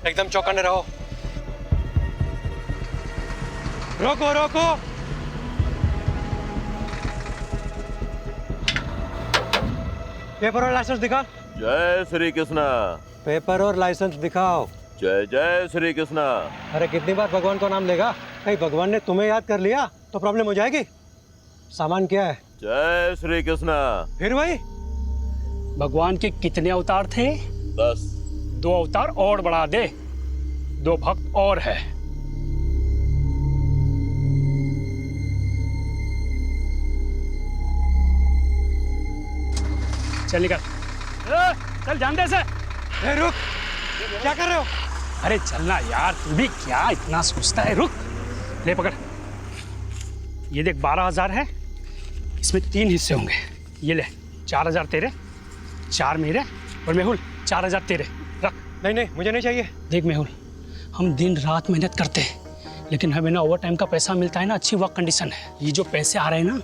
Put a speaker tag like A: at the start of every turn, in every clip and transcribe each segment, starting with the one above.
A: एकदम चौकन्ने रहो। रोको रोको। पेपर और लाइसेंस दिखा।
B: जय श्री कृष्णा।
A: पेपर और लाइसेंस दिखाओ।
B: जय जय श्री कृष्णा।
A: अरे कितनी बार भगवान को नाम लेगा? कहीं भगवान ने तुम्हें याद कर लिया तो प्रॉब्लम हो जाएगी। सामान क्या है?
B: जय श्री कृष्णा।
A: फिर वही?
C: भगवान के कितने अवतार थे?
B: 10।
C: 2 अवतार और बढ़ा दे, 2 भक्त और है। चल निकल। चल जान दे से।
A: रुक, क्या कर रहे हो?
C: अरे चलना यार, तू भी क्या इतना सोचता है? रुक, ले पकड़। ये देख 12,000 है, इसमें 3 हिस्से होंगे। ये ले 4,000 तेरे, 4 मेरे, और मेहुल 4,000 तेरे। रख।
A: नहीं नहीं, मुझे नहीं चाहिए।
C: देख मेहुल, हम दिन रात मेहनत करते हैं, लेकिन हमें ना ओवर टाइम का पैसा मिलता है ना, अच्छी वर्क कंडीशन है। ये जो पैसे आ रहे हैं ना,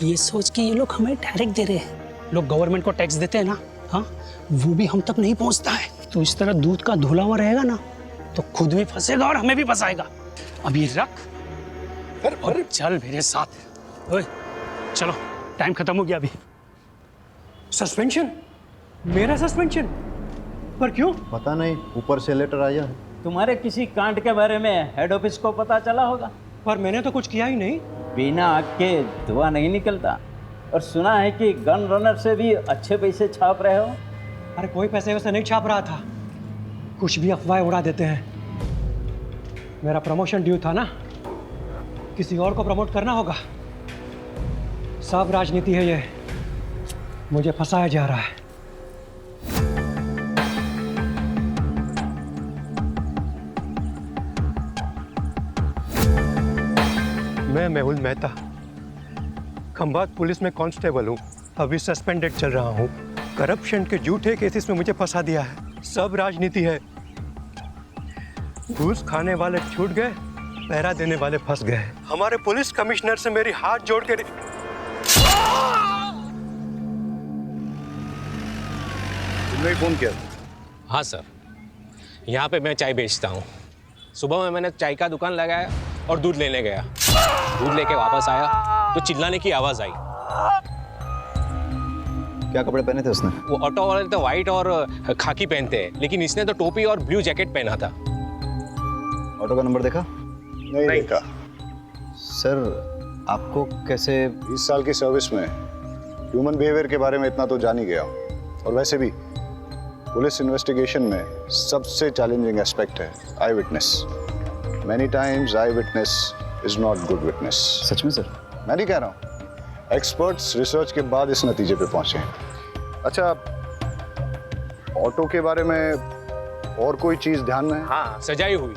C: ये सोच के ये लोग हमें डायरेक्ट दे रहे हैं। लोग गवर्नमेंट को टैक्स देते हैं ना, हाँ, वो भी हम तक नहीं पहुंचता है। तो इस तरह दूध का धुला हुआ रहेगा ना, तो खुद भी फंसेगा और हमें भी फंसाएगा। अब ये रख और चल मेरे साथ। ओए चलो, टाइम खत्म हो गया अभी।
A: सस्पेंशन? मेरा सस्पेंशन? पर क्यों?
D: पता नहीं, ऊपर से लेटर आया है।
E: तुम्हारे किसी कांड के बारे में हेड ऑफिस को पता चला होगा।
A: पर मैंने तो कुछ किया ही नहीं।
E: बिना आग के धुआं नहीं निकलता। और सुना है कि गन रनर से भी अच्छे पैसे छाप रहे हो।
A: अरे कोई पैसे वैसे नहीं छाप रहा था, कुछ भी अफवाहें उड़ा देते हैं। मेरा प्रमोशन ड्यू था ना, किसी और को प्रमोट करना होगा। सब राजनीति है ये, मुझे फंसाया जा रहा है। मैं मेहुल मेहता, खंभात पुलिस में कांस्टेबल हूँ। अभी सस्पेंडेड चल रहा हूँ। करप्शन के झूठे केसेस में मुझे फंसा दिया है। सब राजनीति है। घूस खाने वाले छूट गए, पहरा देने वाले फंस गए। हमारे पुलिस कमिश्नर से मेरी हाथ जोड़ के
D: तुमने फोन किया?
F: हाँ सर, यहाँ पे मैं चाय बेचता हूँ। सुबह में मैंने चाय का दुकान लगाया और दूध लेने गया। दूध लेके वापस आया तो चिल्लाने की आवाज़ आई।
D: क्या कपड़े पहने थे उसने?
F: वो ऑटो वाले तो वाइट और खाकी पहनते हैं, लेकिन इसने तो टोपी और ब्लू जैकेट पहना था।
D: ऑटो का नंबर देखा?
G: नहीं देखा।
D: सर, आपको कैसे?
G: 20 साल की सर्विस में ह्यूमन बिहेवियर के बारे में इतना तो जान ही गया हूँ। और वैसे भी पुलिस इन्वेस्टिगेशन में सबसे चैलेंजिंग एस्पेक्ट है eyewitness. Many times eyewitness is not good witness.
D: सच में सर?
G: मैं नहीं कह रहा हूँ, एक्सपर्ट्स रिसर्च के बाद इस नतीजे पे पहुंचे हैं। अच्छा, ऑटो के बारे में और कोई चीज़ ध्यान में है?
F: हाँ, सजाई हुई,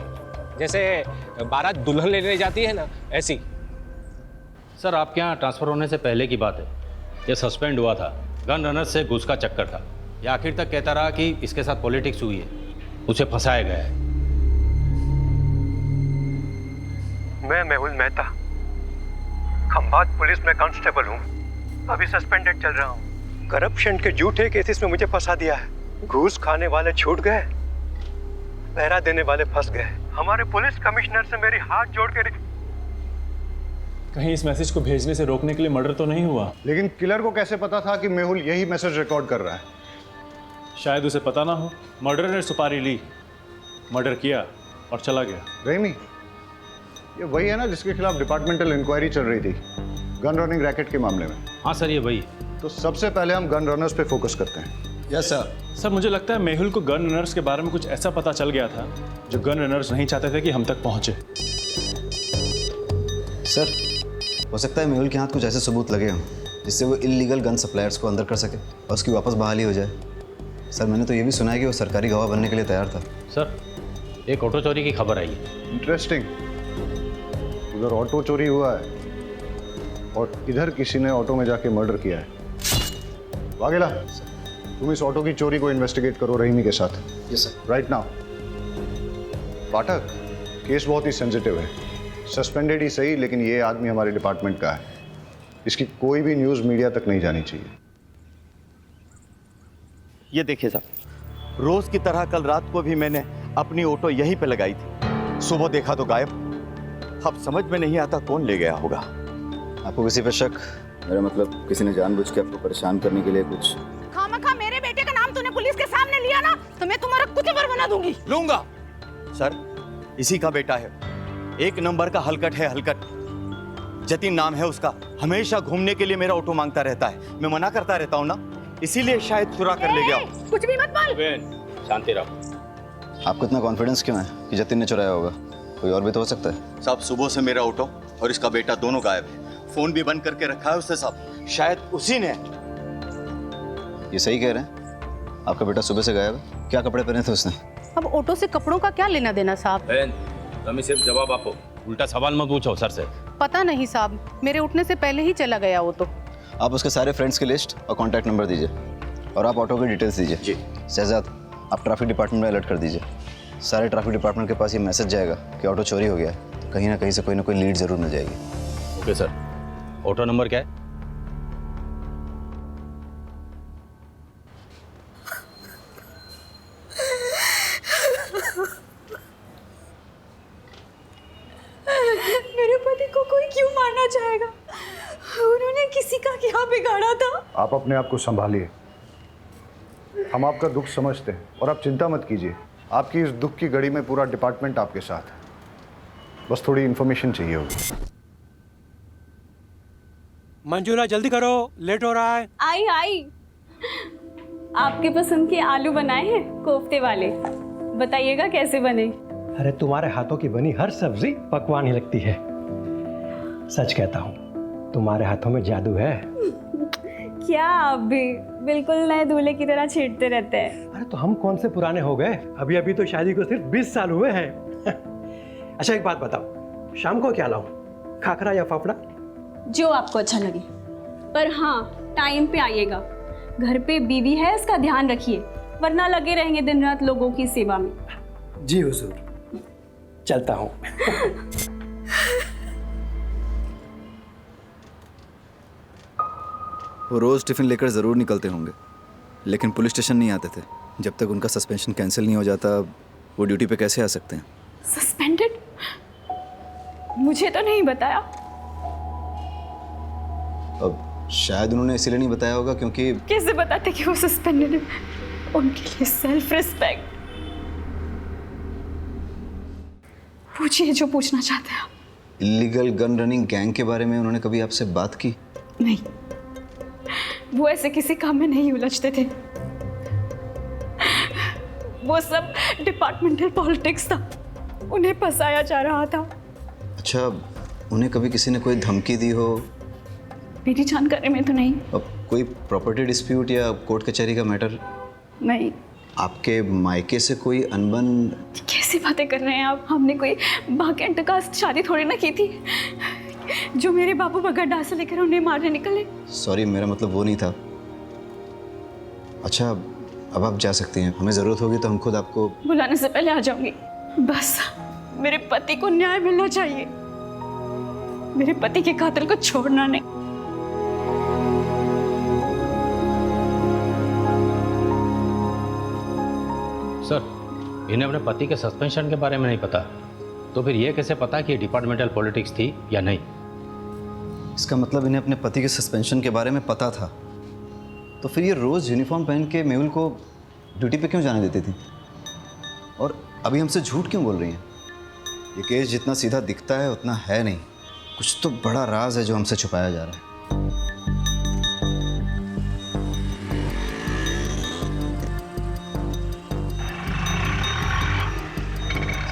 F: जैसे बारात दुल्हन लेने जाती है ना, ऐसी।
H: सर, आपके यहाँ ट्रांसफ़र होने से पहले की बात है। ये सस्पेंड हुआ था, गन रनर से घूस का चक्कर था। ये आखिर तक कहता रहा कि इसके साथ पॉलिटिक्स हुई है, उसे फंसाया गया है।
A: मैं मेहुल मेहता, खंभात पुलिस में कांस्टेबल हूँ। अभी सस्पेंडेड चल रहा हूँ। करप्शन के झूठे केसेस में मुझे फंसा दिया है। घूस खाने वाले छूट गए, पहरा देने वाले फंस गए। हमारे पुलिस कमिश्नर से मेरी हाथ जोड़ के
I: कहीं इस मैसेज को भेजने से रोकने के लिए मर्डर तो नहीं हुआ?
G: लेकिन किलर को कैसे पता था कि मेहुल यही मैसेज रिकॉर्ड कर रहा है?
I: शायद उसे पता ना हो। मर्डर ने सुपारी ली, मर्डर किया और चला गया।
G: रेमी, ये वही है ना जिसके खिलाफ डिपार्टमेंटल इंक्वायरी चल रही थी गन रनिंग रैकेट के मामले में?
H: हाँ सर, ये वही।
G: तो सबसे पहले हम गन रनर्स पे फोकस करते हैं।
D: Yes sir.
I: सर, मुझे लगता है मेहुल को गन रनर्स के बारे में कुछ ऐसा पता चल गया था जो गन रनर्स नहीं चाहते थे कि हम तक पहुंचे।
D: सर, हो सकता है मेहुल के हाथ कुछ ऐसे सबूत लगे हों जिससे वो इल्लीगल गन सप्लायर्स को अंदर कर सके और उसकी वापस बहाली हो जाए। सर, मैंने तो ये भी सुना है कि वो सरकारी गवाह बनने के लिए तैयार था।
H: सर, एक ऑटो चोरी की खबर आई है।
G: इंटरेस्टिंग। उधर ऑटो चोरी हुआ है और इधर किसी ने ऑटो में जाके मर्डर किया है। वाघेला, तुम इस ऑटो की चोरी को इन्वेस्टिगेट करो रहीमी के साथ।
D: Yes sir.
G: Right now. Pathak, case बहुत ही सेंसिटिव है। सस्पेंडेड ही सही, लेकिन ये आदमी हमारे डिपार्टमेंट का है। इसकी कोई भी न्यूज़ मीडिया तक नहीं जानी चाहिए।
J: ये देखिए साहब, रोज की तरह कल रात को भी मैंने अपनी ऑटो यहीं पे लगाई थी, सुबह देखा तो गायब। अब समझ में नहीं आता कौन ले गया होगा।
D: आपको किसी पे शक? मेरा मतलब किसी ने जानबूझ के आपको परेशान करने के लिए कुछ?
K: खामखा मेरे बेटे का नाम तूने पुलिस के सामने लिया ना, तो मैं तुम्हारा कुचबर बना दूंगी।
J: लूंगा सर, इसी का बेटा है, एक नंबर का हलकट है, हलकट। जतिन नाम है उसका, हमेशा घूमने के लिए मेरा ऑटो मांगता रहता है। मैं मना करता रहता हूँ ना, इसीलिए शायद चुरा कर ले गया।
K: कुछ भी मत बोल।
H: शांति रहो।
D: आपको इतना कॉन्फिडेंस क्यों है कि जतिन ने चुराया होगा? कोई और भी तो हो सकता है।
J: साहब, सुबह से मेरा ऑटो और इसका बेटा दोनों गायब है। फोन भी बंद करके रखा है उसने साहब, शायद उसी ने।
D: ये सही कह रहे हैं? आपका बेटा सुबह से गायब है? क्या कपड़े पहने थे उसने?
K: अब ऑटो से कपड़ों का क्या लेना देना साहब?
H: बहन, तुम्हें सिर्फ जवाब आपो, उल्टा सवाल मत पूछो सर से।
K: पता नहीं साहब, मेरे उठने से पहले ही चला गया वो तो।
D: आप उसके सारे फ्रेंड्स की लिस्ट और कॉन्टैक्ट नंबर दीजिए, और आप ऑटो की डिटेल्स दीजिए।
J: जी।
D: शहजाद, आप ट्रैफिक डिपार्टमेंट में अलर्ट कर दीजिए। सारे ट्रैफिक डिपार्टमेंट के पास ये मैसेज जाएगा कि ऑटो चोरी हो गया है, तो कहीं ना कहीं से कोई ना कोई लीड जरूर मिल जाएगी।
H: Okay sir. ऑटो नंबर क्या है?
K: मेरे पति को कोई क्यों मारना चाहेगा? उन्होंने किसी का क्या बिगाड़ा था?
G: आप अपने आप को संभालिए, हम आपका दुख समझते हैं और आप चिंता मत कीजिए। आपकी इस दुख की घड़ी में पूरा डिपार्टमेंट आपके साथ है, बस थोड़ी इन्फॉर्मेशन चाहिए होगी।
A: मंजूला जल्दी करो, लेट हो रहा है।
L: आई आई, आपके पसंद के आलू बनाए हैं, कोफ्ते वाले। बताइएगा कैसे बने।
A: अरे तुम्हारे हाथों की बनी हर सब्जी पकवान ही लगती है। सच कहता हूँ, तुम्हारे हाथों में जादू है।
L: क्या आप भी बिल्कुल नए दूल्हे की तरह छेड़ते रहते हैं।
A: अरे तो हम कौन से पुराने हो गए, अभी अभी तो शादी को सिर्फ 20 साल हुए हैं। अच्छा एक बात बताओ, शाम को क्या लाऊं, खाखरा या फाफड़ा?
L: जो आपको अच्छा लगे, पर हाँ टाइम पे आइएगा। घर पे बीवी है, इसका ध्यान रखिए, वरना लगे रहेंगे दिन रात लोगों की सेवा में।
A: जी हुजूर, चलता हूँ।
D: वो रोज़ टिफ़िन लेकर ज़रूर निकलते होंगे, लेकिन पुलिस स्टेशन नहीं आते थे। जब तक उनका सस्पेंशन कैंसिल नहीं हो जाता, वो ड्यूटी पे कैसे आ सकते हैं?
L: सस्पेंडेड? मुझे तो नहीं बताया।
D: अब शायद उन्होंने इसीलिए नहीं बताया होगा क्योंकि...
L: कैसे बताते कि वो सस्पेंडेड है? उनके लिए सेल्फ रिस्पेक्ट। पूछिए जो पूछना चाहते हैं आप।
D: इलीगल गन रनिंग गैंग के बारे में उन्होंने कभी आपसे बात की?
L: नहीं, वो ऐसे किसी काम में नहीं उलझते थे। वो सब डिपार्टमेंटल पॉलिटिक्स था, उन्हें फंसाया जा रहा था।
D: अच्छा, उन्हें कभी किसी ने कोई धमकी दी हो?
L: मेरी जानकारी में तो नहीं।
D: अब कोई प्रॉपर्टी डिस्प्यूट या कोर्ट कचहरी का मैटर?
L: नहीं।
D: आपके मायके से कोई अनबन?
L: कैसी बातें कर रहे हैं आप? हमने कोई बाकेंट का शादी थोड़ी ना की थी जो मेरे बाबू बगैर डाल से लेकर उन्हें मारने निकले।
D: सॉरी, मेरा मतलब वो नहीं था। अच्छा, अब आप जा सकती हैं, हमें ज़रूरत होगी तो हम खुद आपको...
L: बुलाने से पहले आ जाऊंगी। बस मेरे पति को न्याय मिलना चाहिए, मेरे पति के कातिल को छोड़ना नहीं।
H: सर, इन्हें अपने पति के सस्पेंशन के बारे में नहीं पता, तो फिर ये कैसे पता कि डिपार्टमेंटल पॉलिटिक्स थी या नहीं?
D: इसका मतलब इन्हें अपने पति के सस्पेंशन के बारे में पता था, तो फिर ये रोज़ यूनिफॉर्म पहन के मेहुल को ड्यूटी पे क्यों जाने देती थी? और अभी हमसे झूठ क्यों बोल रही हैं? ये केस जितना सीधा दिखता है उतना है नहीं, कुछ तो बड़ा राज है जो हमसे छुपाया जा रहा है।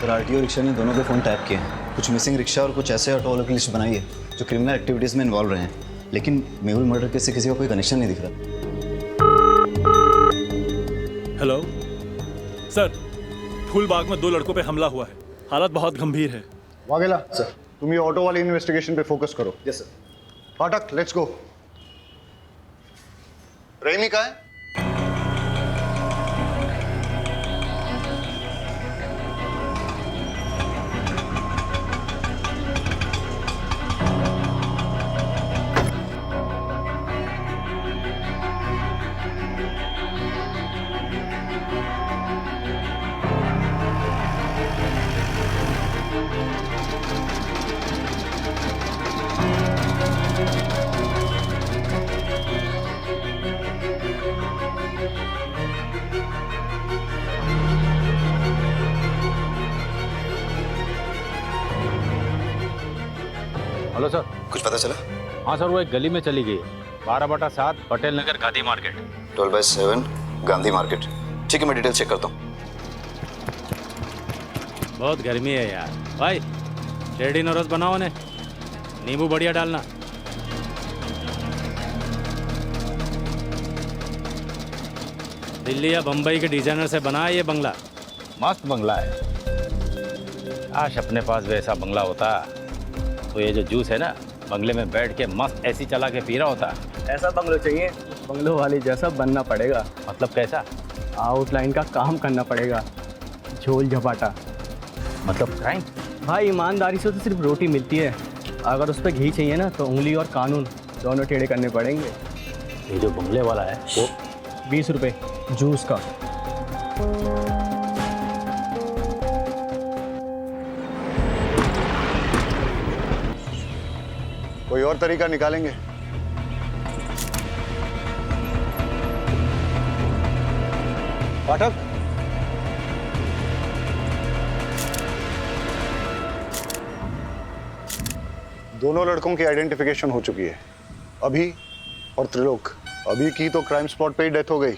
D: सर, आरटीओ रिक्शा ने दोनों के फ़ोन टैप किए हैं। कुछ मिसिंग रिक्शा और कुछ ऐसे ऑटो वालों की लिस्ट बनाई है जो क्रिमिनल एक्टिविटीज़ में इन्वॉल्व रहे हैं, लेकिन मेहुल मर्डर केस से किसी का कोई कनेक्शन नहीं दिख रहा।
I: हेलो सर, फूलबाग में 2 लड़कों पे हमला हुआ है, हालत बहुत गंभीर है।
G: वाघेला सर, तुम ये ऑटो वाली इन्वेस्टिगेशन पे फोकस करो।
D: Yes sir.
G: फाटक, लेट्स गो। रहीमी कहाँ है?
H: Hello sir.
D: कुछ पता चला?
H: हाँ सर, वो एक गली में चली गई है, 12/7 पटेल नगर गांधी मार्केट।
D: 12/7 गांधी मार्केट। ठीक है, मैं डिटेल चेक करता हूँ।
H: बहुत गर्मी है यार। भाई शेरडी नरस बनाओ ने, नींबू बढ़िया डालना। दिल्ली या बम्बई के डिजाइनर से बना है ये बंगला, मस्त बंगला है। काश अपने पास वैसा बंगला होता तो ये जो जूस है ना, बंगले में बैठ के मस्त ऐसी चला के पी रहा होता।
M: ऐसा बंगलो चाहिए, बंगलो वाली जैसा बनना पड़ेगा।
H: मतलब कैसा?
M: आउटलाइन का काम करना पड़ेगा, झोल झपाटा।
H: मतलब क्राइम?
M: भाई ईमानदारी से तो सिर्फ रोटी मिलती है, अगर उस पर घी चाहिए ना तो उंगली और कानून दोनों टेढ़े करने पड़ेंगे।
H: ये जो बंगले वाला है वो
M: 20 रुपये जूस का।
G: कोई और तरीका निकालेंगे? पाठक, दोनों लड़कों की आइडेंटिफिकेशन हो चुकी है, अभी और त्रिलोक। अभी की तो क्राइम स्पॉट पे ही डेथ हो गई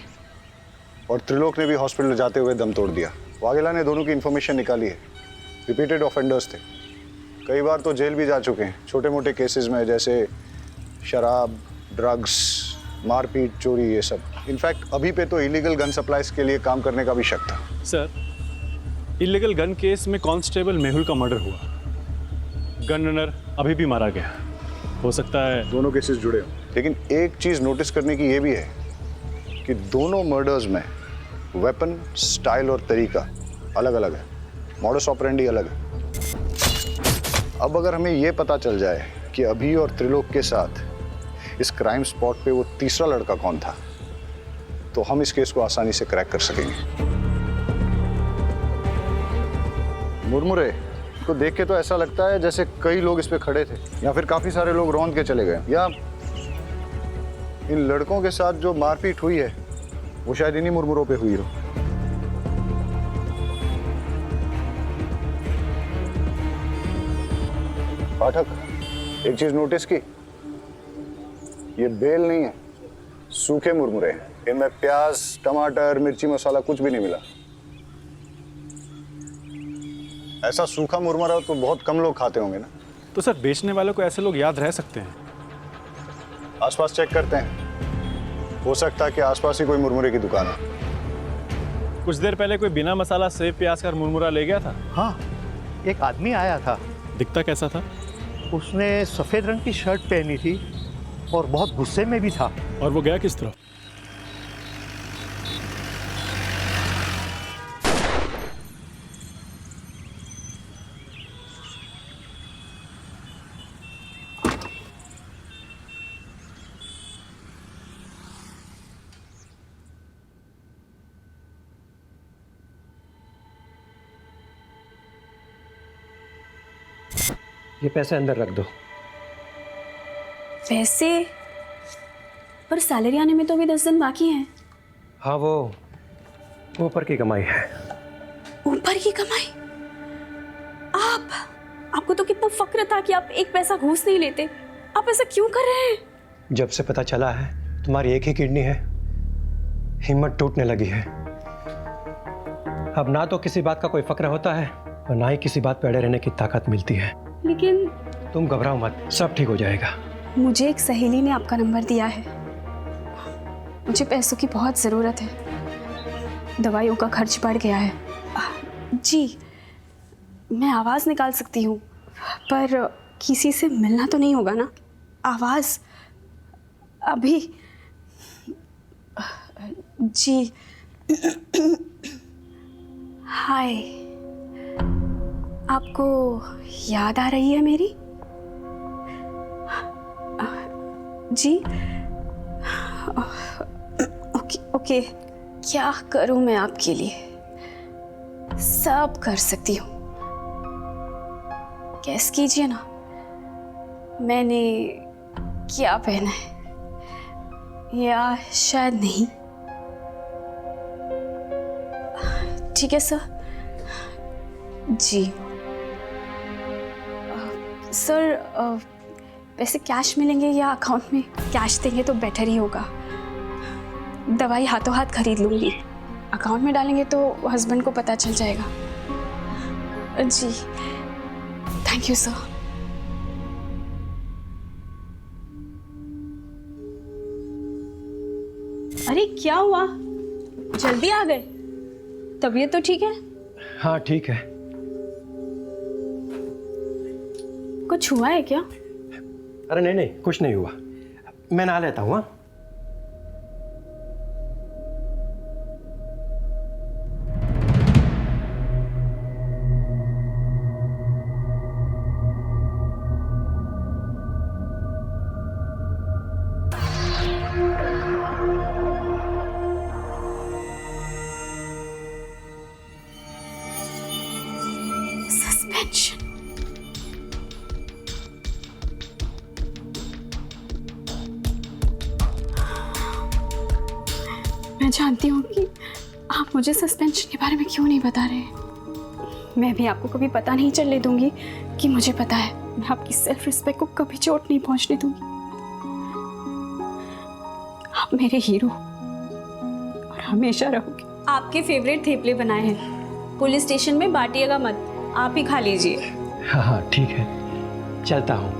G: और त्रिलोक ने भी हॉस्पिटल जाते हुए दम तोड़ दिया। वाघेला ने दोनों की इन्फॉर्मेशन निकाली है, रिपीटेड ऑफेंडर्स थे, कई बार तो जेल भी जा चुके हैं छोटे मोटे केसेस में, जैसे शराब, ड्रग्स, मारपीट, चोरी, ये सब। इनफैक्ट अभी पे तो इलीगल गन सप्लाईज के लिए काम करने का भी शक था।
I: सर, इलीगल गन केस में कांस्टेबल मेहुल का मर्डर हुआ, गन रनर अभी भी मारा गया। हो सकता है
G: दोनों केसेस जुड़े हो, लेकिन एक चीज नोटिस करने की ये भी है कि दोनों मर्डर्स में वेपन, स्टाइल और तरीका अलग अलग है, मॉडस ऑपरेंडी अलग है। अब अगर हमें ये पता चल जाए कि अभी और त्रिलोक के साथ इस क्राइम स्पॉट पे वो तीसरा लड़का कौन था, तो हम इस केस को आसानी से क्रैक कर सकेंगे। मुरमुरे को देख के तो ऐसा लगता है जैसे कई लोग इस पे खड़े थे, या फिर काफी सारे लोग रौंद के चले गए, या इन लड़कों के साथ जो मारपीट हुई है वो शायद इन्हीं मुरमुरों पे हुई हो। पाठक, एक चीज नोटिस की, ये बेल नहीं है, सूखे मुरमुरे हैं। इनमें प्याज, टमाटर, मिर्ची मसाला कुछ भी नहीं मिला। ऐसा सूखा मुरमुरा तो बहुत कम लोग खाते होंगे ना।
I: तो सर, बेचने वालों को ऐसे लोग याद रह सकते हैं?
G: आसपास चेक करते हैं, हो सकता है कि आसपास ही कोई मुरमुरे की दुकान है।
I: कुछ देर पहले कोई बिना मसाला सेव प्याज का मुरमुरा ले गया था।
A: हाँ, एक आदमी आया था।
I: दिखता कैसा था?
A: उसने सफेद रंग की शर्ट पहनी थी और बहुत गुस्से में भी था।
I: और वो गया किस तरफ?
A: ये पैसे अंदर रख दो।
L: पैसे? पर सैलरी आने में तो अभी 10 दिन बाकी हैं।
A: हाँ, वो ऊपर की कमाई है।
L: ऊपर की कमाई? आपको तो कितना फक्र था कि आप एक पैसा घूस नहीं लेते। आप ऐसा क्यों कर रहे हैं?
A: जब से पता चला है तुम्हारी एक ही किडनी है, हिम्मत टूटने लगी है। अब ना तो किसी बात का कोई फक्र होता है और ना ही किसी बात पे अड़े रहने की ताकत मिलती है।
L: लेकिन
A: तुम घबराओ मत, सब ठीक हो जाएगा।
L: मुझे एक सहेली ने आपका नंबर दिया है। मुझे पैसों की बहुत ज़रूरत है, दवाइयों का खर्च बढ़ गया है। जी, मैं आवाज़ निकाल सकती हूँ, पर किसी से मिलना तो नहीं होगा ना? आवाज़ अभी? जी, हाय, आपको याद आ रही है मेरी? जी, ओके, क्या करूं मैं आपके लिए? सब कर सकती हूँ। गैस कीजिए ना, मैंने क्या पहना है या शायद नहीं। ठीक है सर। जी सर, पैसे कैश मिलेंगे या अकाउंट में? कैश देंगे तो बेटर ही होगा। दवाई हाथों हाथ खरीद लूँगी, अकाउंट में डालेंगे तो हस्बैंड को पता चल जाएगा। जी थैंक यू सर। अरे क्या हुआ, जल्दी आ गए? तबीयत तो ठीक है?
A: हाँ ठीक है।
L: कुछ हुआ है क्या?
A: अरे नहीं नहीं, कुछ नहीं हुआ, मैं नहा लेता हूँ। हाँ
L: सस्पेंशन। मैं जानती हूँ कि आप मुझे सस्पेंशन के बारे में क्यों नहीं बता रहे। मैं भी आपको कभी पता नहीं चलने दूंगी कि मुझे पता है। मैं आपकी सेल्फ रिस्पेक्ट को कभी चोट नहीं पहुंचने दूंगी। आप मेरे हीरो और हमेशा रहोगे। आपके फेवरेट थेपले बनाए हैं, पुलिस स्टेशन में बांटिएगा मत, आप ही खा लीजिए।
A: हाँ हाँ ठीक है, चलता हूँ।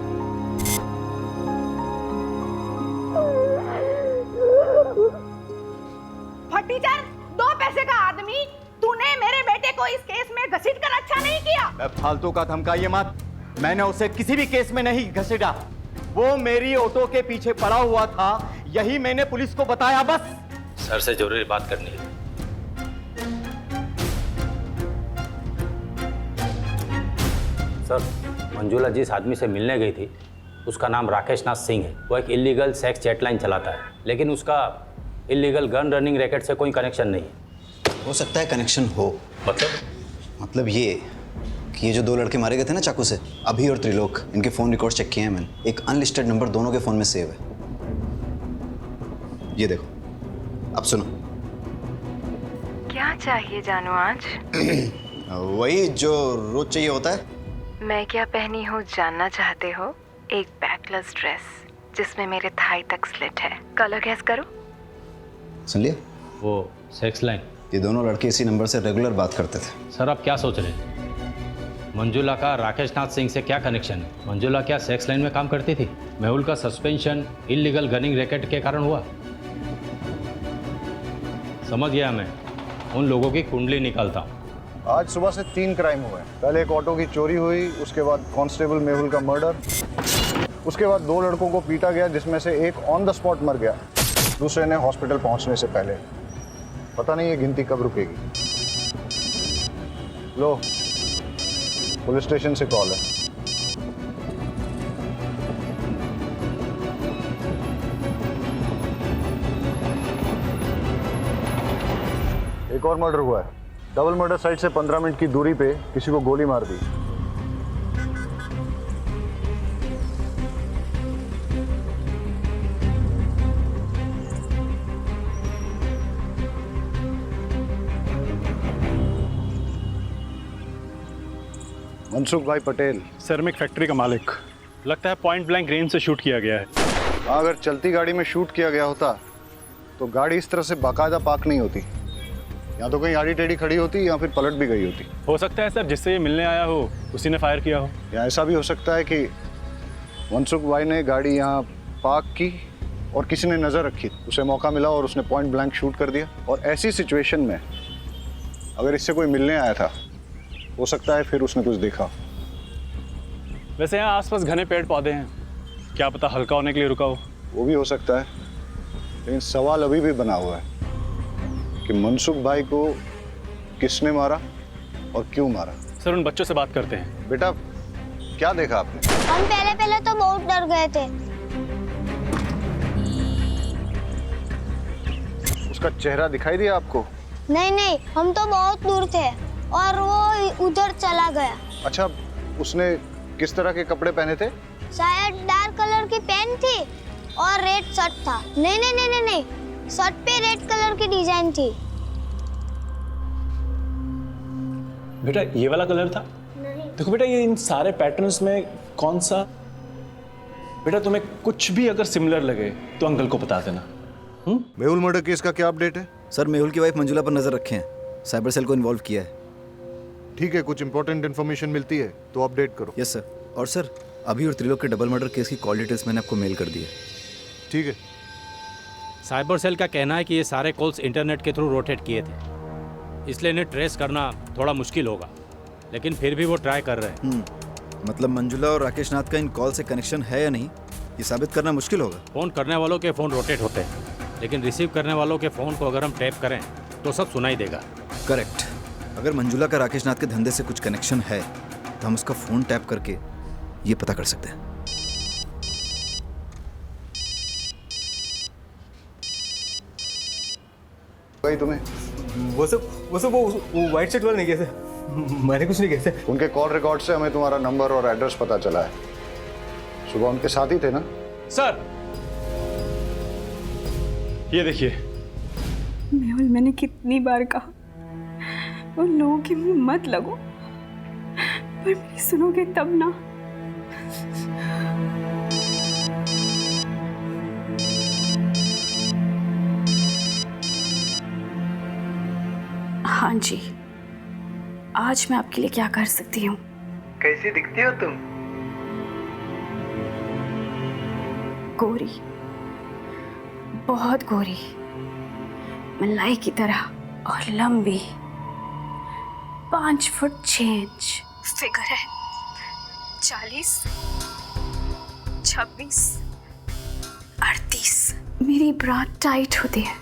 K: फटीचर, 2 पैसे का आदमी, तूने मेरे बेटे को इस केस में घसीट कर अच्छा नहीं किया।
J: फालतू का धमकाइए मत, मैंने उसे किसी भी केस में नहीं घसीटा। वो मेरी ऑटो के पीछे पड़ा हुआ था, यही मैंने पुलिस को बताया बस।
H: सर से जरूरी बात करनी है। सर, मंजुला जिस आदमी से मिलने गई थी उसका नाम राकेश नाथ सिंह है। वो एक इलीगल सेक्स चैटलाइन चलाता है, लेकिन उसका इलीगल गन रनिंग रैकेट से कोई कनेक्शन नहीं है।
D: हो सकता है कनेक्शन हो। मतलब ये कि ये जो 2 लड़के मारे गए थे ना चाकू से, अभी और त्रिलोक, इनके फ़ोन रिकॉर्ड चेक किए हैं मैंने। एक अनलिस्टेड नंबर दोनों के फ़ोन में सेव है। ये देखो, अब सुनो।
N: क्या चाहिए जानू आज?
D: वही जो रोज चाहिए होता है।
N: मैं क्या पहनी हूँ जानना चाहते हो? एक बैकलेस ड्रेस जिसमें मेरे थाई तक स्लिट है। कलर गैस करो।
D: सुन लिया?
H: वो सेक्स लाइन।
D: ये दोनों लड़के इसी नंबर से रेगुलर बात करते थे।
H: सर आप क्या सोच रहे हैं? मंजुला का राकेश नाथ सिंह से क्या कनेक्शन है? मंजुला क्या सेक्स लाइन में काम करती थी? मेहुल का सस्पेंशन इलीगल गनिंग रैकेट के कारण हुआ। समझ गया, मैं उन लोगों की कुंडली निकालता हूँ।
G: आज सुबह से 3 क्राइम हुए। पहले एक ऑटो की चोरी हुई, उसके बाद कांस्टेबल मेहुल का मर्डर, उसके बाद 2 लड़कों को पीटा गया जिसमें से एक ऑन द स्पॉट मर गया, दूसरे ने हॉस्पिटल पहुंचने से पहले। पता नहीं ये गिनती कब रुकेगी। लो, पुलिस स्टेशन से कॉल है। एक और मर्डर हुआ है। डबल मर्डर साइट से 15 मिनट की दूरी पे किसी को गोली मार दी। मनसुख भाई पटेल।
I: सर मैं एक फैक्ट्री का मालिक। लगता है पॉइंट ब्लैंक रेंज से शूट किया गया है।
G: अगर चलती गाड़ी में शूट किया गया होता तो गाड़ी इस तरह से बाकायदा पार्क नहीं होती। या तो कहीं आड़ी टेढ़ी खड़ी होती या फिर पलट भी गई होती।
I: हो सकता है सर जिससे ये मिलने आया हो उसी ने फायर किया हो।
G: या ऐसा भी हो सकता है कि मनसुख भाई ने गाड़ी यहाँ पार्क की और किसी ने नज़र रखी, उसे मौका मिला और उसने पॉइंट ब्लैंक शूट कर दिया। और ऐसी सिचुएशन में अगर इससे कोई मिलने आया था, हो सकता है फिर उसने कुछ देखा।
I: वैसे यहाँ आसपास घने पेड़ पौधे हैं, क्या पता हल्का होने के लिए रुका हो।
G: वो भी हो सकता है, लेकिन सवाल अभी भी बना हुआ है कि मनसुख भाई को किसने मारा और क्यों मारा।
I: सर उन बच्चों से बात करते हैं।
G: बेटा क्या देखा आपने?
O: हम पहले तो बहुत डर गए थे।
G: उसका चेहरा दिखाई दिया आपको?
O: नहीं, हम तो बहुत दूर थे और वो उधर चला गया।
G: अच्छा, उसने किस तरह के कपड़े पहने थे?
O: शायद डार्क कलर की पैंट थी और रेड शर्ट था। नहीं नहीं नहीं नहीं नहीं, शर्ट पे रेड कलर की डिजाइन थी।
I: बेटा ये वाला कलर था?
O: नहीं।
I: देखो बेटा, ये इन सारे पैटर्न्स में कौन सा? बेटा तुम्हें कुछ भी अगर सिमिलर लगे तो अंकल को बता देना।
G: मेहुल मर्डर केस का क्या अपडेट है?
D: सर मेहुल की वाइफ मंजुला पर नजर रखे हैं, साइबर सेल को इन्वॉल्व किया है।
G: ठीक है, कुछ इंपॉर्टेंट इन्फॉर्मेशन मिलती है तो अपडेट करो।
D: Yes sir. और सर अभी और त्रिलोक के डबल मर्डर केस की कॉल डिटेल्स मैंने आपको मेल कर दी है।
G: ठीक है।
H: साइबर सेल का कहना है कि ये सारे कॉल्स इंटरनेट के थ्रू रोटेट किए थे, इसलिए इन्हें ट्रेस करना थोड़ा मुश्किल होगा, लेकिन फिर भी वो ट्राई कर रहे हैं।
D: मतलब मंजुला और राकेश नाथ का इन कॉल से कनेक्शन है या नहीं, ये साबित करना मुश्किल होगा।
H: फ़ोन करने वालों के फ़ोन रोटेट होते हैं, लेकिन रिसीव करने वालों के फ़ोन को अगर हम टैप करें तो सब सुनाई देगा।
D: करेक्ट। अगर मंजुला का राकेश नाथ के धंधे से कुछ कनेक्शन है तो हम उसका फ़ोन टैप करके ये पता कर सकते हैं।
G: भाई तुम्हें
M: वो व्हाइट शर्ट वाला नहीं कैसे? मैंने कुछ नहीं कैसे।
G: उनके कॉल रिकॉर्ड से हमें तुम्हारा नंबर और एड्रेस पता चला है। सुबह उनके साथ ही थे ना?
I: सर ये देखिए।
K: मेहुल, मैंने कितनी बार कहा उन लोगों के मुंह मत लगो, पर मेरी सुनोगे तब ना।
L: हाँ जी, आज मैं आपके लिए क्या कर सकती हूँ?
P: कैसी दिखती हो तुम?
L: गोरी, बहुत गोरी, मलाई की तरह और लंबी, 5 फुट 6 इंच फिगर है, 40, 26, 38। मेरी ब्रा टाइट होती है,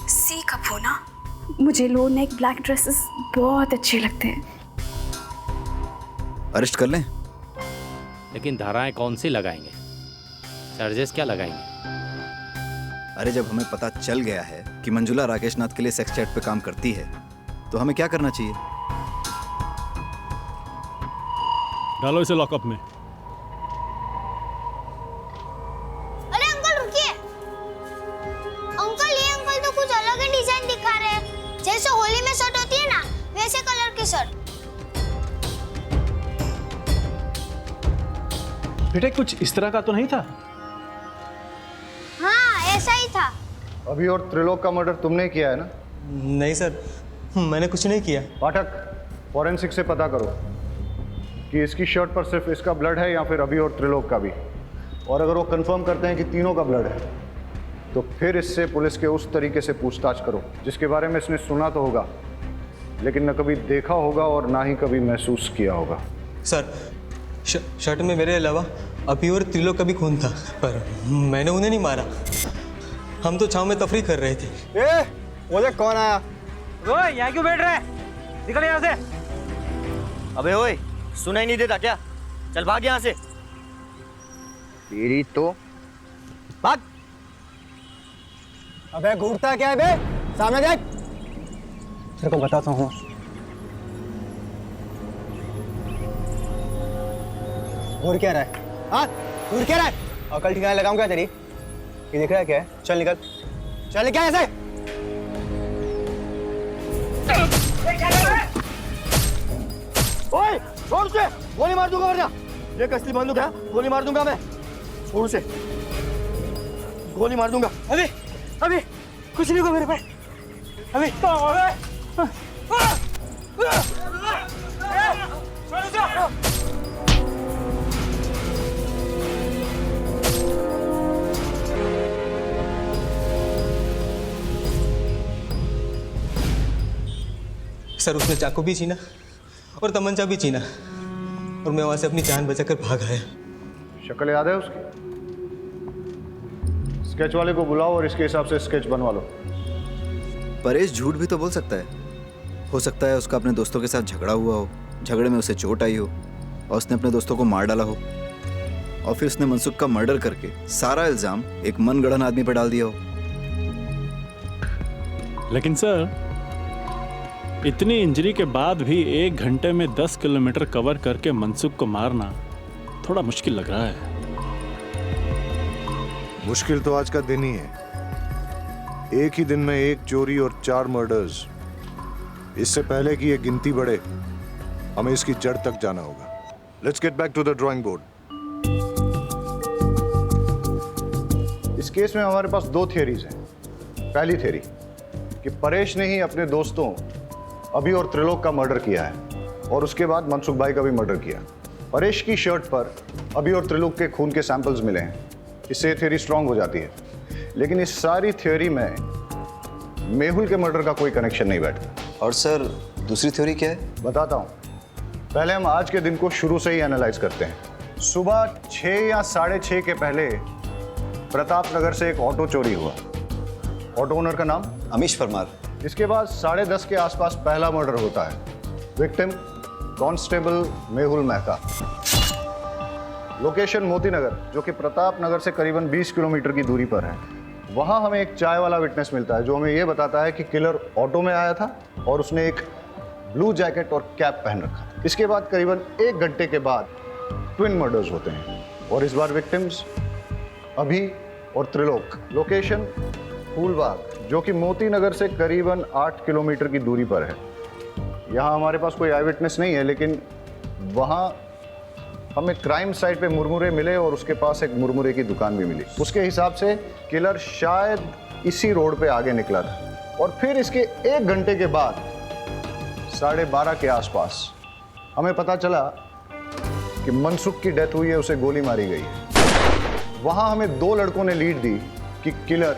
L: सी कप होना। मुझे लो नेक ब्लैक ड्रेसेस बहुत अच्छे लगते हैं।
D: अरेस्ट कर लें?
H: लेकिन धाराएं कौन सी लगाएंगे? चार्जेस क्या लगाएंगे?
D: अरे जब हमें पता चल गया है कि मंजुला राकेश नाथ के लिए सेक्स चैट पे काम करती है तो हमें क्या करना चाहिए?
I: डालो इसे लॉकअप में।
O: अरे अंकल रुकिए। अंकल ये अंकल तो कुछ अलग ही डिजाइन दिखा रहे हैं। जैसे होली में शर्ट होती है ना, वैसे कलर की शर्ट।
I: बेटा कुछ इस तरह का तो नहीं था?
O: हाँ ऐसा ही था।
G: अभी और त्रिलोक का मर्डर तुमने किया है ना?
M: नहीं सर, मैंने कुछ नहीं किया।
G: पाठक, फॉरेंसिक से पता करो कि इसकी शर्ट पर सिर्फ इसका ब्लड है या फिर अभी और त्रिलोक का भी। और अगर वो कंफर्म करते हैं कि तीनों का ब्लड है तो फिर इससे पुलिस के उस तरीके से पूछताछ करो जिसके बारे में इसने सुना तो होगा लेकिन न कभी देखा होगा और ना ही कभी महसूस किया होगा।
M: सर शर्ट में मेरे अलावा अभी और त्रिलोक का भी खून था, पर मैंने उन्हें नहीं मारा। हम तो छांव में तफरी कर रहे थे।
J: ओए कौन आया?
M: ओए यहाँ क्यों बैठ रहा है? निकल यहाँ से।
J: अबे ओए, सुनाई नहीं देता क्या? चल भाग यहाँ से।
P: तेरी तो
J: भाग। अबे घूरता क्या है बे? सामने देख।
M: तेरे को बताता हूँ।
J: घूर क्या रहा है? हाँ घूर क्या रहा है?
M: अकल ठिकाने लगाऊंगा तेरी। ये देख रहा है क्या है? चल निकल।
J: चल क्या ऐसे? ओए छोड़ उसे, गोली मार दूंगा वरना। ये कसली बंदूक है, गोली मार दूंगा मैं। छोड़ उसे, गोली मार दूंगा।
M: अभी कुछ नहीं को मेरे पे। अभी सर उसने चाकू भी छीना और तमंचा भी छीना और मैं वहां से अपनी जान बचाकर भाग आया।
G: शक्ल याद है उसकी? स्केच वाले को बुलाओ और इसके हिसाब से स्केच बनवा लो।
D: परेश झूठ भी तो बोल सकता है। हो सकता है उसका अपने दोस्तों के साथ झगड़ा हुआ हो, झगड़े में उसे चोट आई हो और उसने अपने दोस्तों को मार डाला हो और फिर उसने मनसुख का मर्डर करके सारा इल्जाम एक मनगढ़ंत आदमी पर डाल दिया हो।
I: लेकिन सर इतनी इंजरी के बाद भी 1 घंटे में 10 किलोमीटर कवर करके मनसुख को मारना थोड़ा मुश्किल लग रहा है।
Q: मुश्किल तो आज का दिन ही है। एक ही दिन में 1 चोरी और 4 मर्डर्स। इससे पहले कि ये गिनती बढ़े, हमें इसकी जड़ तक जाना होगा। Let's get back to the drawing board.
G: इस केस में हमारे पास 2 थियरीज हैं। पहली थियरी कि परेश ने ही अपने दोस्तों अभी और त्रिलोक का मर्डर किया है और उसके बाद मनसुख भाई का भी मर्डर किया। परेश की शर्ट पर अभी और त्रिलोक के खून के सैंपल्स मिले हैं। इससे थियरी स्ट्रांग हो जाती है। लेकिन इस सारी थियरी में मेहुल के मर्डर का कोई कनेक्शन नहीं बैठता।
D: और सर दूसरी थ्योरी क्या है?
G: बताता हूँ। पहले हम आज के दिन को शुरू से ही एनालाइज करते हैं। सुबह 6 या 6:30 के पहले प्रताप नगर से एक ऑटो चोरी हुआ। ऑटो ओनर का नाम
D: अमीश परमार।
G: इसके बाद 10:30 के आसपास पहला मर्डर होता है। Victim constable Mehul Mehta. Location Moti Nagar, जो कि प्रताप नगर से करीबन 20 किलोमीटर की दूरी पर है। वहां हमें एक चाय वाला विटनेस मिलता है जो हमें यह बताता है कि किलर ऑटो में आया था और उसने एक ब्लू जैकेट और कैप पहन रखा। इसके बाद करीबन 1 घंटे के बाद ट्विन मर्डर्स होते हैं और इस बार विक्टिम्स अभी और त्रिलोक। लोकेशन फूलबाग, जो कि मोती नगर से करीबन 8 किलोमीटर की दूरी पर है। यहाँ हमारे पास कोई आई विटनेस नहीं है, लेकिन वहाँ हमें क्राइम साइट पे मुरमुरे मिले और उसके पास एक मुरमुरे की दुकान भी मिली। उसके हिसाब से किलर शायद इसी रोड पे आगे निकला था और फिर इसके 1 घंटे के बाद 12:30 के आसपास हमें पता चला कि मनसुख की डेथ हुई है, उसे गोली मारी गई है। वहां हमें 2 लड़कों ने लीड दी कि किलर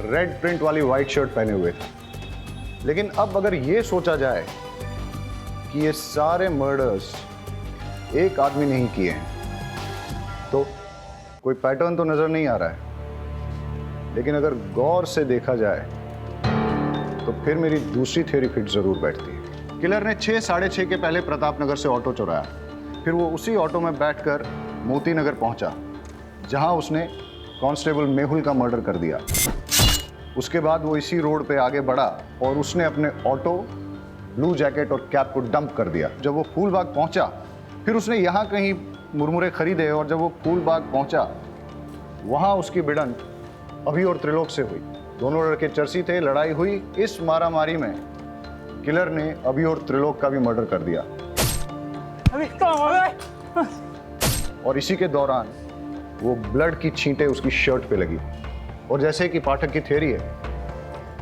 G: रेड प्रिंट वाली व्हाइट शर्ट पहने हुए था। लेकिन अब अगर ये सोचा जाए कि ये सारे मर्डर्स एक आदमी ने ही किए हैं तो कोई पैटर्न तो नजर नहीं आ रहा है। लेकिन अगर गौर से देखा जाए तो फिर मेरी दूसरी थ्योरी फिट जरूर बैठती है। किलर ने 6, 6:30 के पहले प्रताप नगर से ऑटो चुराया। फिर वो उसी ऑटो में बैठकर मोती नगर पहुंचा, जहां उसने कांस्टेबल मेहुल का मर्डर कर दिया। उसके बाद वो इसी रोड पे आगे बढ़ा और उसने अपने ऑटो, ब्लू जैकेट और कैप को डंप कर दिया। जब वो फूलबाग पहुंचा, फिर उसने यहाँ कहीं मुरमुरे खरीदे और जब वो फूलबाग पहुंचा, वहाँ उसकी भिड़ंत अभी और त्रिलोक से हुई। दोनों लड़के चर्सी थे, लड़ाई हुई। इस मारामारी में किलर ने अभी और त्रिलोक का भी मर्डर कर दिया। और इसी के दौरान वो ब्लड की छींटें उसकी शर्ट पे लगी। और जैसे कि पाठक की थ्योरी है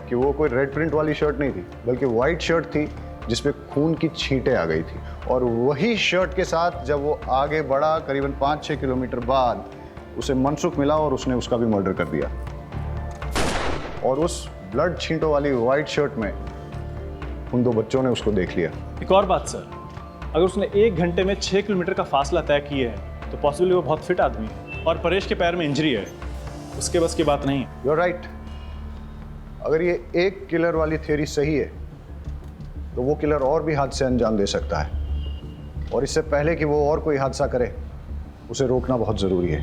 G: कि वो कोई रेड प्रिंट वाली शर्ट नहीं थी, बल्कि वाइट शर्ट थी जिसपे खून की छींटें आ गई थी। और वही शर्ट के साथ जब वो आगे बढ़ा, करीबन 5-6 किलोमीटर बाद उसे मनसुख मिला और उसने उसका भी मर्डर कर दिया। और उस ब्लड छींटों वाली वाइट शर्ट में उन 2 बच्चों ने उसको देख लिया।
I: एक और बात सर, अगर उसने 1 घंटे में 6 किलोमीटर का फासला तय किया है तो पॉसिबली वो बहुत फिट आदमी है और परेश के पैर में इंजरी है, उसके बस की बात नहीं है।
G: You are right. अगर ये एक किलर वाली थ्योरी सही है तो वो किलर और भी हादसे अंजाम दे सकता है और इससे पहले कि वो और कोई हादसा करे उसे रोकना बहुत ज़रूरी है।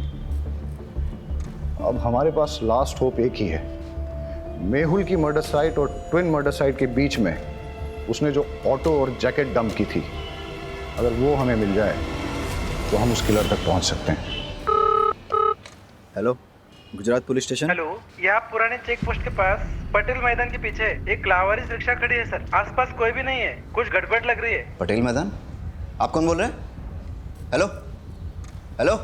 G: अब हमारे पास लास्ट होप एक ही है। मेहुल की मर्डर साइट और ट्विन मर्डर साइट के बीच में उसने जो ऑटो और जैकेट डंप की थी, अगर वो हमें मिल जाए तो हम उस किलर तक पहुंच सकते हैं।
D: Hello, Gujarat police station.
R: Hello, ये आप पुराने चेक पोस्ट के पास पटेल मैदान के पीछे एक लावारिस रिक्शा खड़ी है सर। आसपास कोई भी नहीं है, कुछ गड़बड़ लग रही है।
D: पटेल मैदान? आप कौन बोल रहे हैं? हेलो हेलो,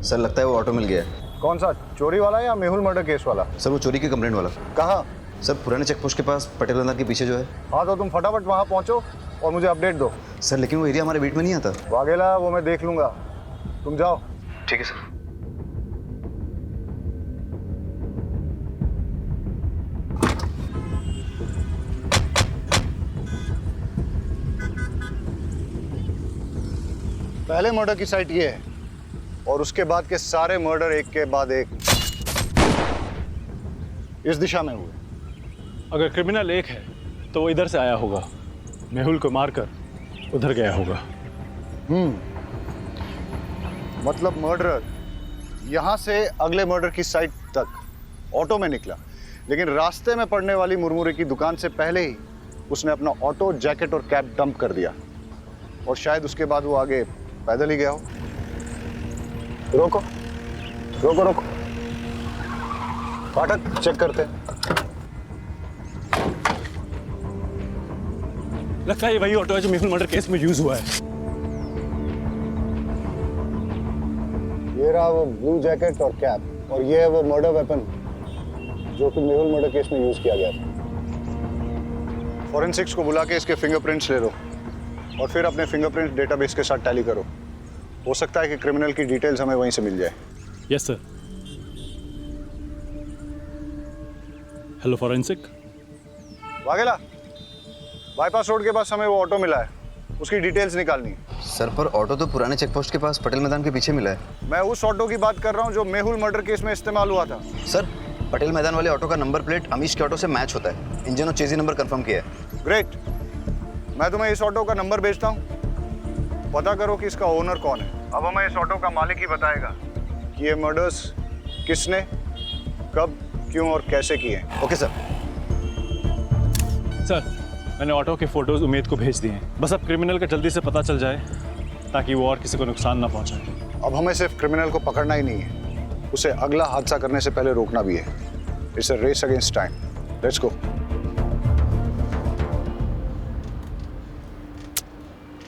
D: सर लगता है वो ऑटो मिल गया है।
G: कौन सा, चोरी वाला या मेहुल मर्डर केस वाला?
D: सर वो चोरी की कंप्लेंट वाला।
G: कहाँ?
D: सर पुराने चेक पोस्ट के पास पटेल मैदान के पीछे जो है।
G: हाँ तो तुम फटाफट वहाँ पहुँचो और मुझे अपडेट दो।
D: सर लेकिन वो एरिया हमारे बीट में नहीं आता।
G: वाघेला, वो मैं देख लूंगा, तुम जाओ।
D: ठीक है सर।
G: पहले मर्डर की साइट ये है और उसके बाद के सारे मर्डर एक के बाद एक इस दिशा में हुए।
I: अगर क्रिमिनल एक है तो वो इधर से आया होगा, मेहुल को मारकर उधर गया होगा।
G: मतलब मर्डरर यहाँ से अगले मर्डर की साइट तक ऑटो में निकला, लेकिन रास्ते में पड़ने वाली मुरमुरे की दुकान से पहले ही उसने अपना ऑटो, जैकेट और कैप डंप कर दिया और शायद उसके बाद वो आगे पैदल ही गया हो। रोको रोको रोको, फाटक चेक करते हैं।
I: लगता है ये वही ऑटो है जो मेहुल मर्डर केस में यूज हुआ है।
G: ये रहा वो ब्लू जैकेट और कैप, और ये है वो मर्डर वेपन जो कि मेहुल मर्डर केस में यूज किया गया था। फॉरेंसिक्स को बुला के इसके फिंगरप्रिंट्स ले लो और फिर अपने फिंगरप्रिंट डेटाबेस के साथ टैली करो। हो सकता है कि क्रिमिनल की डिटेल्स हमें वहीं से मिल जाए।
I: Yes sir. Hello forensic.
G: Vaghela, bypass road के पास हमें वो ऑटो मिला है, उसकी डिटेल्स निकालनी है।
D: सर पर ऑटो तो पुराने चेक पोस्ट के पास पटेल मैदान के पीछे मिला है।
G: मैं उस ऑटो की बात कर रहा हूँ जो मेहुल मर्डर केस में इस्तेमाल हुआ था।
D: सर पटेल मैदान वाले ऑटो का नंबर प्लेट अमीश के ऑटो से मैच होता है। इंजन और चेजी नंबर कंफर्म किया है।
G: ग्रेट, मैं तुम्हें इस ऑटो का नंबर भेजता हूँ, पता करो कि इसका ओनर कौन है। अब हमें इस ऑटो का मालिक ही बताएगा कि ये मर्डर्स किसने, कब, क्यों और कैसे किए।
D: Okay sir.
I: सर मैंने ऑटो के फोटोज उमेद को भेज दिए हैं, बस अब क्रिमिनल का जल्दी से पता चल जाए ताकि वो और किसी को नुकसान ना पहुंचाए।
G: अब हमें सिर्फ क्रिमिनल को पकड़ना ही नहीं है, उसे अगला हादसा करने से पहले रोकना भी है। It's a race against time. Let's go.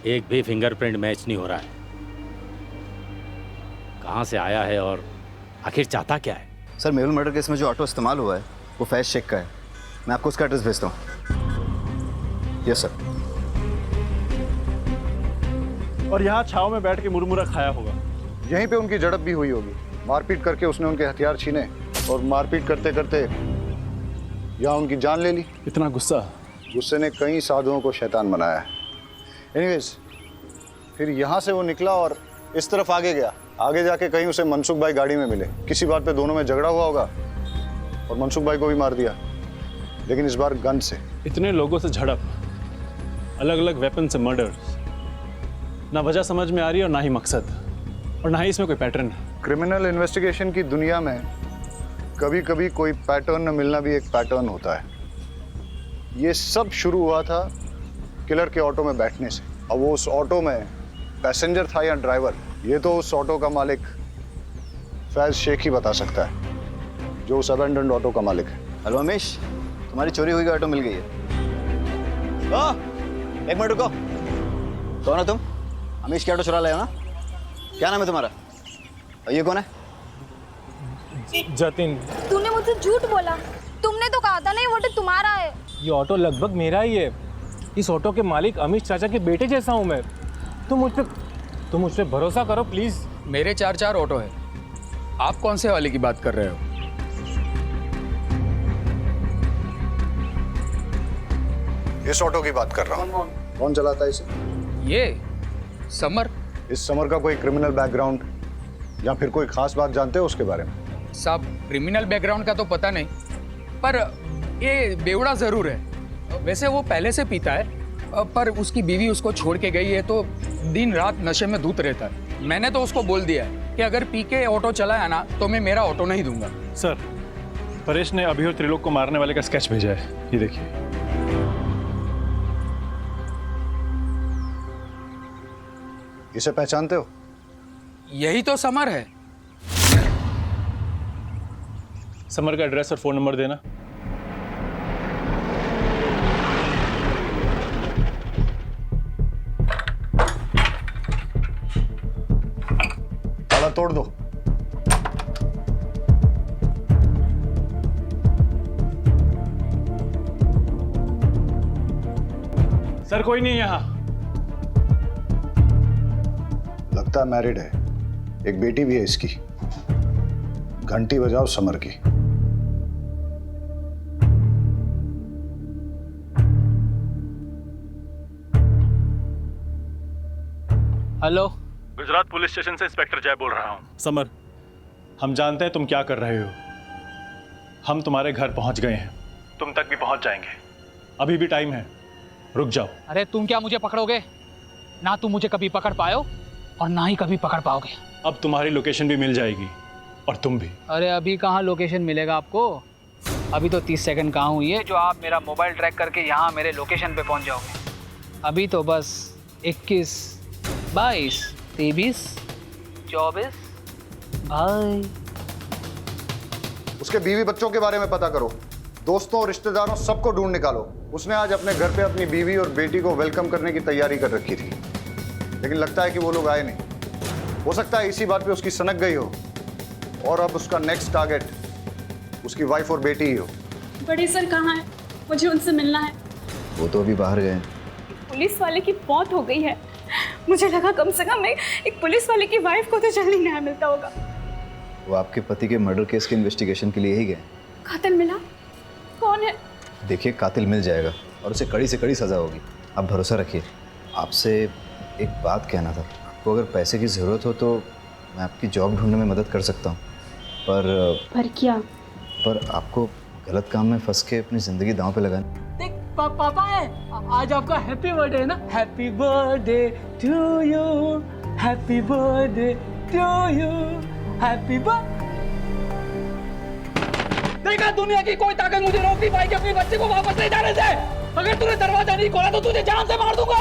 H: एक भी फिंगरप्रिंट मैच नहीं हो रहा है। कहाँ से आया है और आखिर चाहता क्या है?
D: सर मेहुल मर्डर केस में जो ऑटो इस्तेमाल हुआ है वो फैज शेख का है। मैं आपको उसका एड्रेस भेजता हूँ। Yes sir.
I: और यहाँ छाव में बैठ के मुरमुरा खाया होगा।
G: यहीं पे उनकी झड़प भी हुई होगी। मारपीट करके उसने उनके हथियार छीने और मारपीट करते करते यहाँ उनकी जान ले ली।
I: इतना गुस्सा?
G: गुस्से ने कई साधुओं को शैतान बनाया है। एनीवेज, फिर यहाँ से वो निकला और इस तरफ आगे गया। आगे जाके कहीं उसे मनसुख भाई गाड़ी में मिले। किसी बात पे दोनों में झगड़ा हुआ होगा और मनसुख भाई को भी मार दिया, लेकिन इस बार गन से।
I: इतने लोगों से झड़प, अलग अलग वेपन से मर्डर, ना वजह समझ में आ रही है और ना ही मकसद, और ना ही इसमें कोई पैटर्न है।
G: क्रिमिनल इन्वेस्टिगेशन की दुनिया में कभी कभी कोई पैटर्न न मिलना भी एक पैटर्न होता है। ये सब शुरू हुआ था किलर के ऑटो में बैठने से। अब वो उस ऑटो में पैसेंजर था या ड्राइवर, ये तो उस ऑटो का मालिक फैज शेख ही बता सकता है, जो उस अबैंडन्ड ऑटो का मालिक है।
D: हेलो अमीश, तुम्हारी चोरी हुई ऑटो मिल गई है। एक मिनट रुको। कौन हो तुम? अमीश की ऑटो चुरा लाए हो ना? क्या नाम है तुम्हारा? और ये कौन है?
M: जतिन।
O: तूने मुझसे झूठ बोला। तुमने तो कहा था ना ये ऑटो तुम्हारा है।
M: ये ऑटो लगभग मेरा ही है। इस ऑटो के मालिक अमीश चाचा के बेटे जैसा हूँ मैं। तुम मुझ पे भरोसा करो प्लीज।
S: मेरे 4 ऑटो है, आप कौन से वाले की बात कर रहे हो?
G: इस ऑटो की बात कर रहा हूँ। कौन चलाता है इसे?
S: ये समर।
G: इस समर का कोई क्रिमिनल बैकग्राउंड या फिर कोई खास बात जानते हो उसके बारे में?
S: साहब क्रिमिनल बैकग्राउंड का तो पता नहीं, पर ये बेवड़ा जरूर है। वैसे वो पहले से पीता है, पर उसकी बीवी उसको छोड़ के गई है तो दिन रात नशे में धूत रहता है। मैंने तो उसको बोल दिया है कि अगर पी के ऑटो चलाया ना तो मैं मेरा ऑटो नहीं दूंगा।
I: सर परेश ने अभी और त्रिलोक को मारने वाले का स्केच भेजा है, ये देखिए।
G: इसे पहचानते हो?
S: यही तो समर है।
I: समर का एड्रेस और फोन नंबर देना।
G: ताला तोड़ दो।
I: सर कोई नहीं यहाँ।
G: लगता है मैरिड है, एक बेटी भी है इसकी। घंटी बजाओ समर की।
S: हेलो,
I: गुजरात पुलिस स्टेशन से इंस्पेक्टर जय बोल रहा हूँ। समर, हम जानते हैं तुम क्या कर रहे हो। हम तुम्हारे घर पहुंच गए हैं, तुम तक भी पहुंच जाएंगे। अभी भी टाइम है, रुक जाओ।
S: अरे तुम क्या मुझे पकड़ोगे? ना तुम मुझे कभी पकड़ पाओ और ना ही कभी पकड़ पाओगे।
I: अब तुम्हारी लोकेशन भी मिल जाएगी और तुम भी।
S: अरे अभी कहाँ लोकेशन मिलेगा आपको? अभी तो 30 सेकंड कहाँ हुई है जो आप मेरा मोबाइल ट्रैक करके यहाँ मेरे लोकेशन पे पहुँच जाओगे। अभी तो बस 21, 22, 23, 24 भाई।
G: उसके बीवी बच्चों के बारे में पता करो, दोस्तों और रिश्तेदारों सबको ढूंढ निकालो। उसने आज अपने घर पे अपनी बीवी और बेटी को वेलकम करने की तैयारी कर रखी थी, लेकिन लगता है कि वो लोग आए नहीं। हो सकता है इसी बात पे उसकी सनक गई हो और अब उसका नेक्स्ट टारगेट उसकी वाइफ और बेटी ही हो।
K: बड़े सर कहाँ हैं? मुझे उनसे मिलना है।
D: वो तो अभी बाहर गए हैं।
K: पुलिस वाले की मौत हो गई है। मुझे लगा कम से कम एक पुलिस वाले की वाइफ को तो जल्दी न्याय मिलता होगा।
D: वो आपके पति के मर्डर केस के इन्वेस्टिगेशन के लिए ही गए।
K: कातिल मिला? कौन है?
D: देखिए, कातिल मिल जाएगा और उसे कड़ी से कड़ी सज़ा होगी। आप भरोसा रखिए। आपसे एक बात कहना था, आपको अगर पैसे की ज़रूरत हो तो मैं आपकी जॉब ढूंढने में मदद कर सकता हूँ, पर
K: क्या?
D: पर आपको गलत काम में फंस के अपनी ज़िंदगी दांव पे लगाना।
C: देख पापा है, आज आपका हैप्पी बर्थडे है ना। Happy birthday to you, happy birthday to you, happy birthday. देखा, दुनिया की कोई ताकत मुझे रोक नहीं पाएगी अपनी बच्चे को वापस ले जाने से। अगर तूने दरवाजा नहीं खोला तो तुझे जान से मार दूंगा।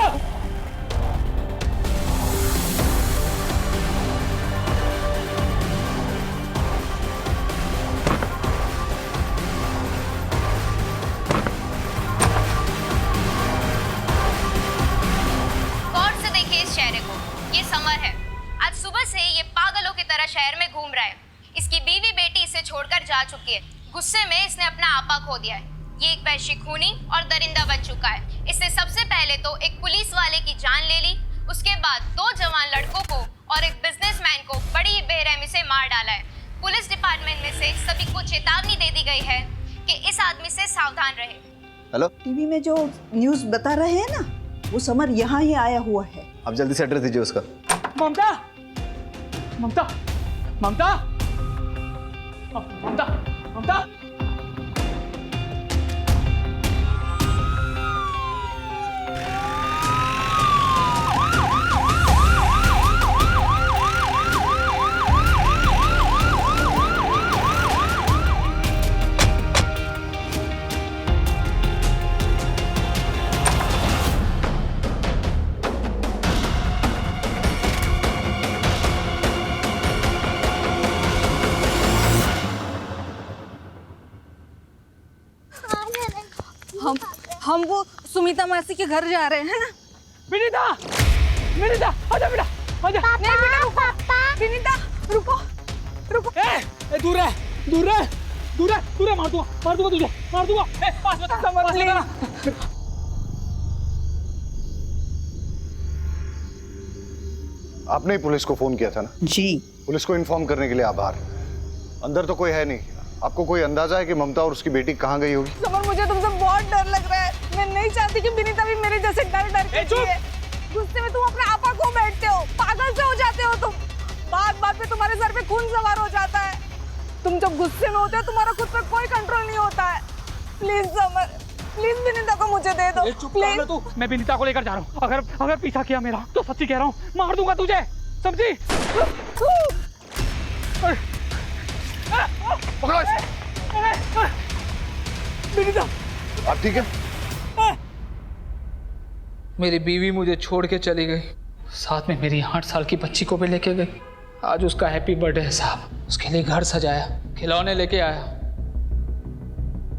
T: गौर से देखिए इस चेहरे को, ये समर है। आज सुबह से ये पागलों की तरह शहर में घूम रहा है। इसकी बीवी बेटी इसे छोड़कर जा चुकी है। गुस्से में इसने अपना आपा खो दिया है। ये एक वहशी खूनी और दरिंदा बन चुका है। इसने सबसे पहले तो एक पुलिस वाले की जान ले ली, उसके बाद 2 जवान लड़कों को और एक बिजनेसमैन को बड़ी बेरहमी से मार डाला है। पुलिस डिपार्टमेंट में से सभी को चेतावनी दे दी गई है कि इस आदमी से सावधान रहे।
D: हेलो,
U: टीवी में जो न्यूज़ बता रहे हैं ना, वो समर यहाँ ही आया हुआ है।
D: आप जल्दी से एड्रेस दीजिए उसका।
C: ममता, ममता, ममता, ममता, ममता।
U: हम वो सुमिता मासी के घर जा रहे हैं ना।
C: विनीता, विनीता, आजा बेटा, आजा।
U: नहीं बेटा, पापा। विनीता, रुको, रुको।
C: दूर है, दूर है, दूर है, दूर है। मार दूंगा तुझे, मार दूंगा। पास बता।
G: आपने ही पुलिस को फोन किया था ना?
U: जी।
G: पुलिस को इन्फॉर्म करने के लिए आभार। अंदर तो कोई है नहीं। आपको कोई अंदाजा है कि ममता और उसकी बेटी कहाँ गई होगी?
U: समर, मुझे तुमसे बहुत डर लग रहा है। मैं नहीं चाहती कि विनीता भी मेरे जैसे डर के जिए। गुस्से में तुम अपना आपा खो बैठते हो, पागल से हो जाते हो तुम। बात पे तुम्हारे सर पे खून सवार हो जाता है। तुम जब गुस्से में होते हो तुम्हारा खुद पे कोई कंट्रोल नहीं होता है। प्लीज समर, प्लीज विनीता को मुझे दे दो। प्लीज।
C: तू, मैं विनीता को लेकर जा रहा हूँ। अगर पीछा किया मेरा तो सच्ची कह रहा हूँ, मार दूंगा तुझे, समझी? विनीता,
G: आप ठीक है?
S: मेरी बीवी मुझे छोड़ के चली गई, साथ में मेरी 8 साल की बच्ची को भी लेके गई। आज उसका हैप्पी बर्थडे है साहब। उसके लिए घर सजाया, खिलौने लेके आया,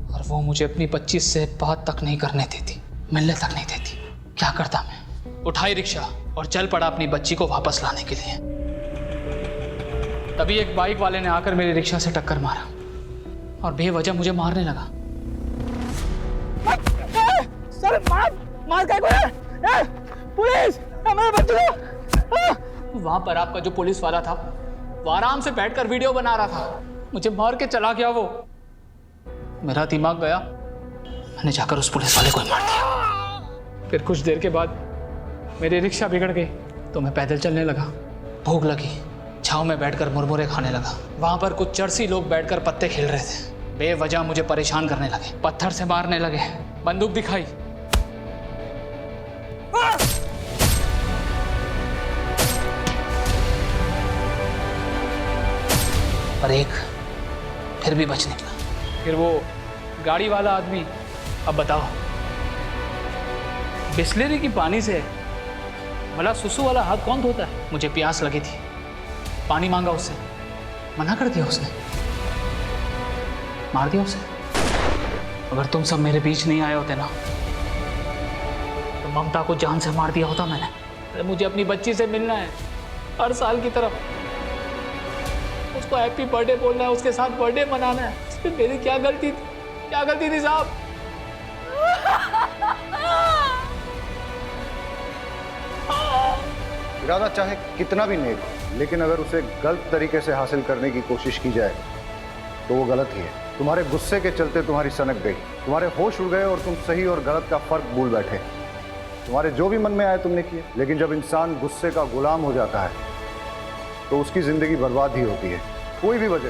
S: और वो मुझे अपनी 25 से बात तक नहीं करने देती, मिलने तक नहीं देती। क्या करता मैं? उठाई रिक्शा और चल पड़ा अपनी बच्ची को वापस लाने के लिए। तभी एक बाइक वाले ने आकर मेरी रिक्शा से टक्कर मारा और बेवजह मुझे मारने लगा।
C: सर, मार क्या है? पुलिस, मेरे बच्चे को।
S: वहां पर आपका जो पुलिस वाला था वो आराम से बैठकर वीडियो बना रहा था, मुझे मार के चला गया वो। मेरा दिमाग गया, मैंने जाकर उस पुलिस वाले को ही मार दिया। फिर कुछ देर के बाद मेरी रिक्शा बिगड़ गई तो मैं पैदल चलने लगा। भूख लगी, छांव में बैठकर मुरमुरे खाने लगा। वहां पर कुछ चरसी लोग बैठकर पत्ते खेल रहे थे। बेवजह मुझे परेशान करने लगे, पत्थर से मारने लगे, बंदूक दिखाई। पर एक फिर भी बच निकला। फिर वो गाड़ी वाला आदमी, अब बताओ, बिस्लेरी की पानी से भला सुसु वाला हाथ कौन धोता है? मुझे प्यास लगी थी, पानी मांगा उससे, मना कर दिया उसने, मार दिया उसे। अगर तुम सब मेरे बीच नहीं आए होते ना तो ममता को जान से मार दिया होता मैंने। अरे मुझे अपनी बच्ची से मिलना है हर साल की तरफ, उसको हैप्पी बर्थडे बोलना है, उसके साथ बर्थडे मनाना है। इसमें मेरी क्या गलती थी, क्या गलती थी साहब?
G: इरादा चाहे कितना भी नेक हो, लेकिन अगर उसे गलत तरीके से हासिल करने की कोशिश की जाए तो वो गलत ही है। तुम्हारे गुस्से के चलते तुम्हारी सनक गई, तुम्हारे होश उड़ गए और तुम सही और गलत का फर्क भूल बैठे। तुम्हारे जो भी मन में आए तुमने किए, लेकिन जब इंसान गुस्से का गुलाम हो जाता है तो उसकी जिंदगी बर्बाद ही होती है। कोई भी वजह,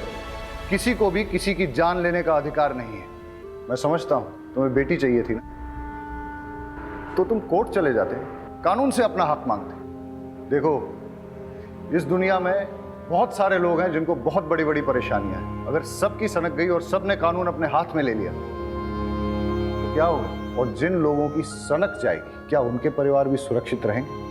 G: किसी को भी किसी की जान लेने का अधिकार नहीं है। मैं समझता हूं तुम्हें बेटी चाहिए थी ना, तो तुम कोर्ट चले जाते, कानून से अपना हक मांगते। देखो, इस दुनिया में बहुत सारे लोग हैं जिनको बहुत बड़ी बड़ी परेशानियां हैं। अगर सबकी सनक गई और सबने कानून अपने हाथ में ले लिया तो क्या होगा? और जिन लोगों की सनक जाएगी, क्या उनके परिवार भी सुरक्षित रहेंगे?